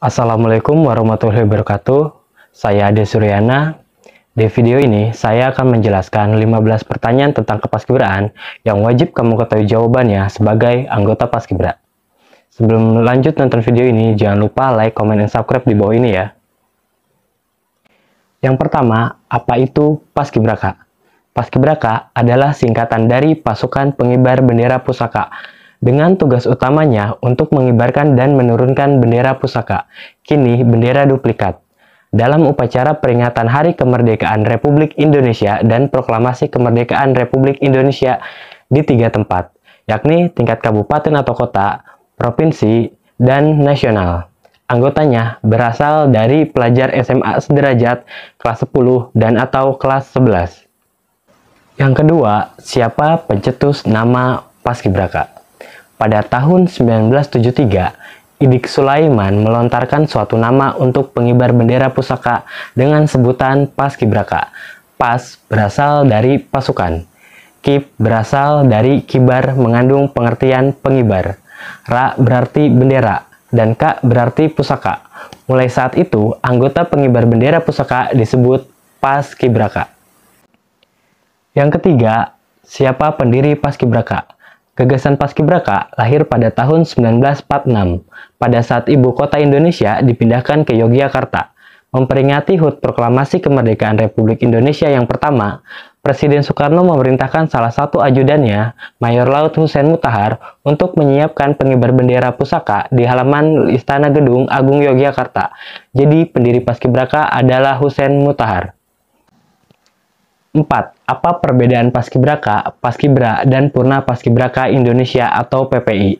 Assalamualaikum warahmatullahi wabarakatuh. Saya Ade Suryana. Di video ini, saya akan menjelaskan 15 pertanyaan tentang kepaskibraan yang wajib kamu ketahui jawabannya sebagai anggota Paskibra. Sebelum lanjut nonton video ini, jangan lupa like, komen, dan subscribe di bawah ini ya. Yang pertama, apa itu Paskibraka? Paskibraka adalah singkatan dari Pasukan Pengibar Bendera Pusaka, dengan tugas utamanya untuk mengibarkan dan menurunkan bendera pusaka, kini bendera duplikat, dalam upacara peringatan Hari Kemerdekaan Republik Indonesia dan Proklamasi Kemerdekaan Republik Indonesia di 3 tempat, yakni tingkat kabupaten atau kota, provinsi, dan nasional. Anggotanya berasal dari pelajar SMA sederajat kelas 10 dan atau kelas 11. Yang kedua, siapa pencetus nama Paskibraka? Pada tahun 1973, Idik Sulaiman melontarkan suatu nama untuk pengibar bendera pusaka dengan sebutan Paskibraka. Pas berasal dari pasukan, Kip berasal dari kibar mengandung pengertian pengibar, Ra berarti bendera, dan Ka berarti pusaka. Mulai saat itu, anggota pengibar bendera pusaka disebut Paskibraka. Yang ketiga, siapa pendiri Paskibraka? Gagasan Paskibraka lahir pada tahun 1946, pada saat ibu kota Indonesia dipindahkan ke Yogyakarta. Memperingati HUT Proklamasi Kemerdekaan Republik Indonesia yang pertama, Presiden Soekarno memerintahkan salah satu ajudannya, Mayor Laut Husein Mutahar, untuk menyiapkan pengibar bendera pusaka di halaman Istana Gedung Agung Yogyakarta. Jadi, pendiri Paskibraka adalah Husein Mutahar. 4. Apa perbedaan Paskibraka, Paskibra, dan Purna Paskibraka Indonesia atau PPI?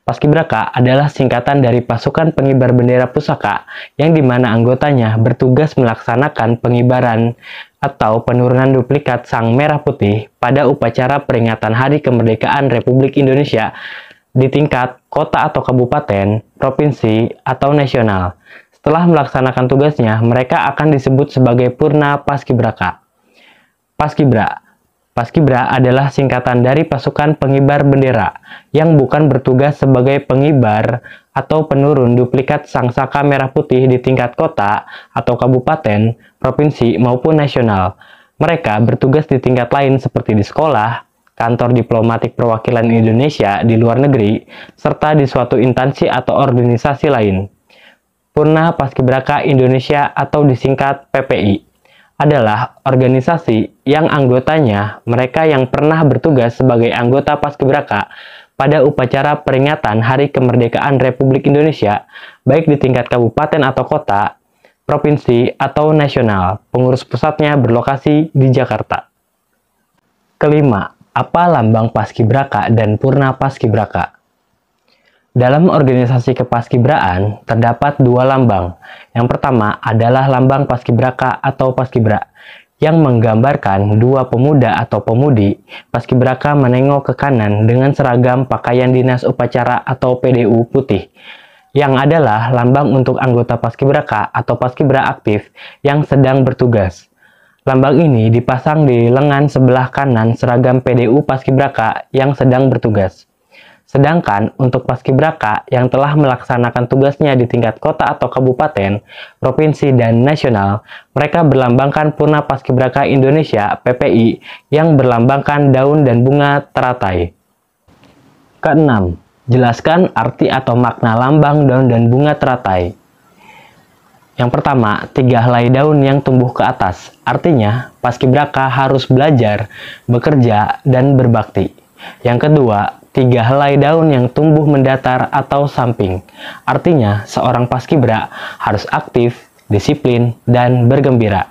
Paskibraka adalah singkatan dari Pasukan Pengibar Bendera Pusaka, yang dimana anggotanya bertugas melaksanakan pengibaran atau penurunan duplikat Sang Merah Putih pada upacara peringatan Hari Kemerdekaan Republik Indonesia di tingkat kota atau kabupaten, provinsi, atau nasional. Setelah melaksanakan tugasnya, mereka akan disebut sebagai Purna Paskibraka. Paskibra. Paskibra adalah singkatan dari Pasukan Pengibar Bendera yang bukan bertugas sebagai pengibar atau penurun duplikat Sang Saka Merah Putih di tingkat kota atau kabupaten, provinsi, maupun nasional. Mereka bertugas di tingkat lain seperti di sekolah, kantor diplomatik perwakilan Indonesia di luar negeri, serta di suatu instansi atau organisasi lain. Purna Paskibraka Indonesia atau disingkat PPI adalah organisasi yang anggotanya mereka yang pernah bertugas sebagai anggota Paskibraka pada upacara peringatan Hari Kemerdekaan Republik Indonesia, baik di tingkat kabupaten atau kota, provinsi, atau nasional. Pengurus pusatnya berlokasi di Jakarta. Kelima, apa lambang Paskibraka dan Purna Paskibraka? Dalam organisasi kepaskibraan, terdapat 2 lambang. Yang pertama adalah lambang Paskibraka atau Paskibra, yang menggambarkan 2 pemuda atau pemudi. Paskibraka menengok ke kanan dengan seragam pakaian dinas upacara atau PDU putih, yang adalah lambang untuk anggota Paskibraka atau Paskibra aktif yang sedang bertugas. Lambang ini dipasang di lengan sebelah kanan seragam PDU Paskibraka yang sedang bertugas. Sedangkan untuk Paskibraka yang telah melaksanakan tugasnya di tingkat kota atau kabupaten, provinsi, dan nasional, mereka berlambangkan Purna Paskibraka Indonesia (PPI) yang berlambangkan daun dan bunga teratai. Keenam, jelaskan arti atau makna lambang daun dan bunga teratai. Yang pertama, 3 helai daun yang tumbuh ke atas. Artinya, Paskibraka harus belajar, bekerja, dan berbakti. Yang kedua, 3 helai daun yang tumbuh mendatar atau samping. Artinya, seorang Paskibra harus aktif, disiplin, dan bergembira.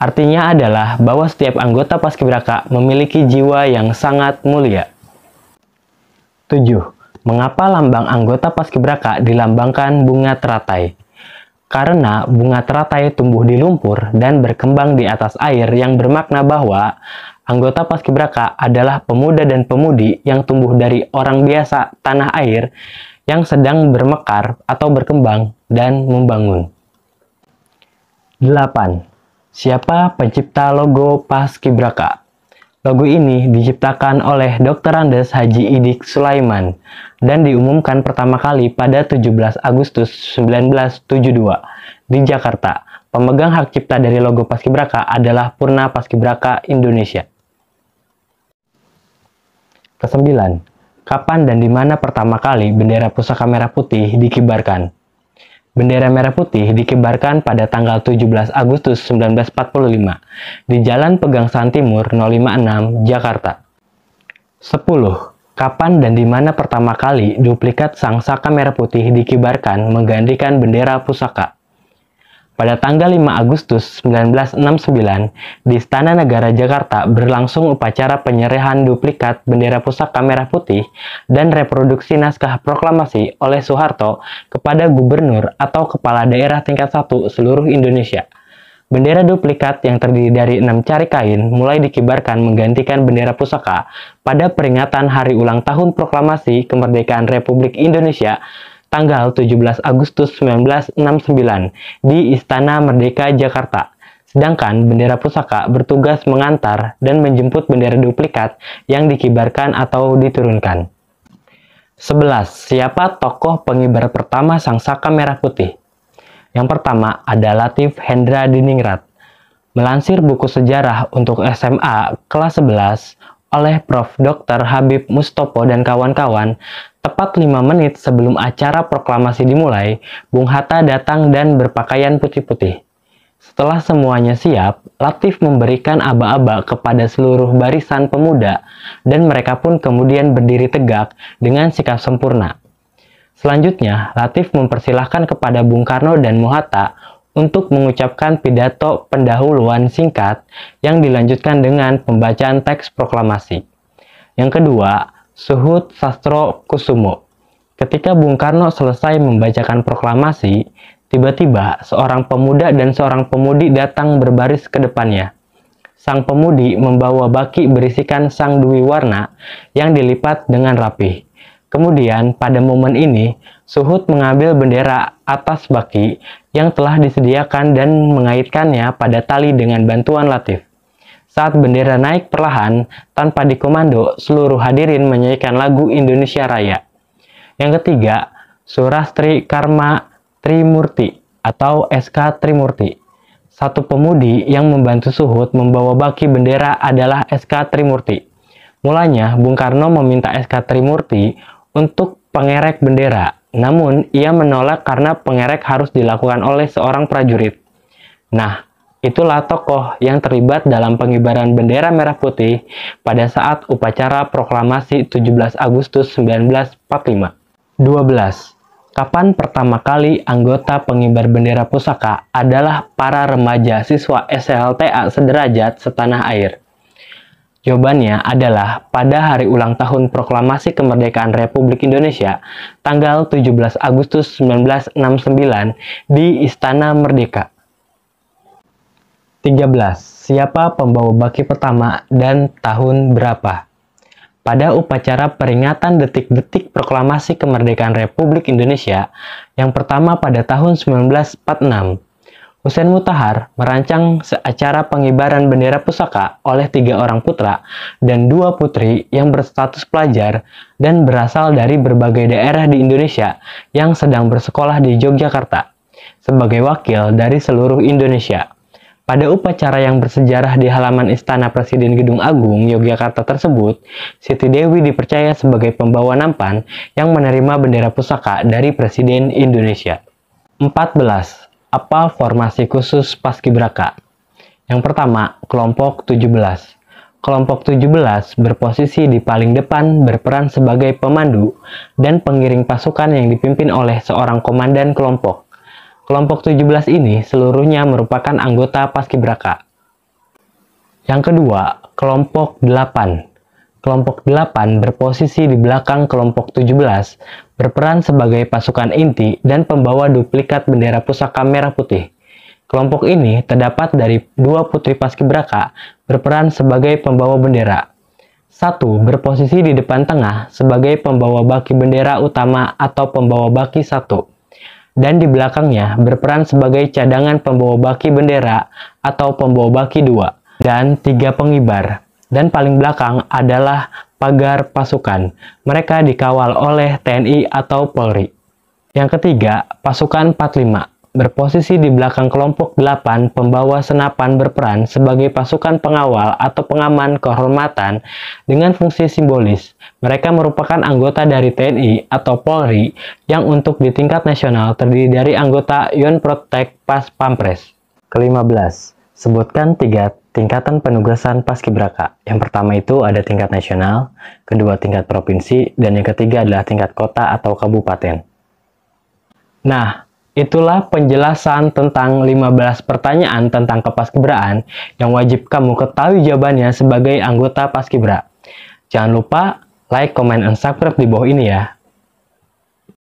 Artinya adalah bahwa setiap anggota Paskibraka memiliki jiwa yang sangat mulia. 7. Mengapa lambang anggota Paskibraka dilambangkan bunga teratai? Karena bunga teratai tumbuh di lumpur dan berkembang di atas air, yang bermakna bahwa anggota Paskibraka adalah pemuda dan pemudi yang tumbuh dari orang biasa tanah air yang sedang bermekar atau berkembang dan membangun. 8. Siapa pencipta logo Paskibraka? Logo ini diciptakan oleh Dr. Andes Haji Idik Sulaiman dan diumumkan pertama kali pada 17 Agustus 1972 di Jakarta. Pemegang hak cipta dari logo Paskibraka adalah Purna Paskibraka Indonesia. Kesembilan, kapan dan di mana pertama kali bendera pusaka merah putih dikibarkan? Bendera merah putih dikibarkan pada tanggal 17 Agustus 1945 di Jalan Pegangsaan Timur 056, Jakarta. 10. Kapan dan di mana pertama kali duplikat sang saka merah putih dikibarkan menggantikan bendera pusaka? Pada tanggal 5 Agustus 1969, di Istana Negara Jakarta berlangsung upacara penyerahan duplikat bendera pusaka merah putih dan reproduksi naskah proklamasi oleh Soeharto kepada gubernur atau kepala daerah tingkat 1 seluruh Indonesia. Bendera duplikat yang terdiri dari 6 cari kain mulai dikibarkan menggantikan bendera pusaka pada peringatan Hari Ulang Tahun Proklamasi Kemerdekaan Republik Indonesia tanggal 17 Agustus 1969 di Istana Merdeka Jakarta. Sedangkan bendera pusaka bertugas mengantar dan menjemput bendera duplikat yang dikibarkan atau diturunkan. 11. Siapa tokoh pengibar pertama sang saka merah putih? Yang pertama ada Latif Hendra Diningrat. Melansir buku sejarah untuk SMA kelas 11 oleh Prof. Dr. Habib Mustopo dan kawan-kawan, tepat 5 menit sebelum acara proklamasi dimulai, Bung Hatta datang dan berpakaian putih-putih. Setelah semuanya siap, Latif memberikan aba-aba kepada seluruh barisan pemuda, dan mereka pun kemudian berdiri tegak dengan sikap sempurna. Selanjutnya, Latif mempersilahkan kepada Bung Karno dan Mohatta untuk mengucapkan pidato pendahuluan singkat yang dilanjutkan dengan pembacaan teks proklamasi. Yang kedua, Suhut Sastro Kusumo. Ketika Bung Karno selesai membacakan proklamasi, tiba-tiba seorang pemuda dan seorang pemudi datang berbaris ke depannya. Sang pemudi membawa baki berisikan sang dwi warna yang dilipat dengan rapih. Kemudian pada momen ini, Suhut mengambil bendera atas baki yang telah disediakan dan mengaitkannya pada tali dengan bantuan Latif. Saat bendera naik perlahan, tanpa dikomando, seluruh hadirin menyanyikan lagu Indonesia Raya. Yang ketiga, Surastri Karma Trimurti atau SK Trimurti. Satu pemudi yang membantu Suhut membawa baki bendera adalah SK Trimurti. Mulanya, Bung Karno meminta SK Trimurti untuk pengerek bendera, namun ia menolak karena pengerek harus dilakukan oleh seorang prajurit. Nah, itulah tokoh yang terlibat dalam pengibaran bendera merah putih pada saat upacara proklamasi 17 Agustus 1945. 12. Kapan pertama kali anggota pengibar bendera pusaka adalah para remaja siswa SLTA sederajat setanah air? Jawabannya adalah pada hari ulang tahun Proklamasi Kemerdekaan Republik Indonesia tanggal 17 Agustus 1969 di Istana Merdeka. 13. Siapa pembawa baki pertama dan tahun berapa? Pada upacara peringatan detik-detik Proklamasi Kemerdekaan Republik Indonesia yang pertama pada tahun 1946, Hussein Mutahar merancang acara pengibaran bendera pusaka oleh 3 orang putra dan 2 putri yang berstatus pelajar dan berasal dari berbagai daerah di Indonesia yang sedang bersekolah di Yogyakarta sebagai wakil dari seluruh Indonesia. Pada upacara yang bersejarah di halaman Istana Presiden Gedung Agung, Yogyakarta tersebut, Siti Dewi dipercaya sebagai pembawa nampan yang menerima bendera pusaka dari Presiden Indonesia. 14. Apa formasi khusus Paskibraka? Yang pertama, kelompok 17. Kelompok 17 berposisi di paling depan berperan sebagai pemandu dan pengiring pasukan yang dipimpin oleh seorang komandan kelompok. Kelompok 17 ini seluruhnya merupakan anggota Paskibraka. Yang kedua, kelompok 8. Kelompok 8 berposisi di belakang kelompok 17, berperan sebagai pasukan inti dan pembawa duplikat bendera pusaka merah putih. Kelompok ini terdapat dari 2 putri Paskibraka berperan sebagai pembawa bendera. 1 berposisi di depan tengah sebagai pembawa baki bendera utama atau pembawa baki 1. Dan di belakangnya berperan sebagai cadangan pembawa baki bendera atau pembawa baki 2. Dan 3 pengibar. Dan paling belakang adalah pagar pasukan. Mereka dikawal oleh TNI atau Polri. Yang ketiga, pasukan 45. Berposisi di belakang kelompok 8, pembawa senapan berperan sebagai pasukan pengawal atau pengaman kehormatan dengan fungsi simbolis. Mereka merupakan anggota dari TNI atau Polri yang untuk di tingkat nasional terdiri dari anggota Yonprotek Pas Pampres. Ke-15, sebutkan 3 tingkatan penugasan Paskibraka. Yang pertama itu ada tingkat nasional, kedua tingkat provinsi, dan yang ketiga adalah tingkat kota atau kabupaten. Nah, itulah penjelasan tentang 15 pertanyaan tentang kepaskibraan yang wajib kamu ketahui jawabannya sebagai anggota Paskibra. Jangan lupa like, comment, and subscribe di bawah ini ya.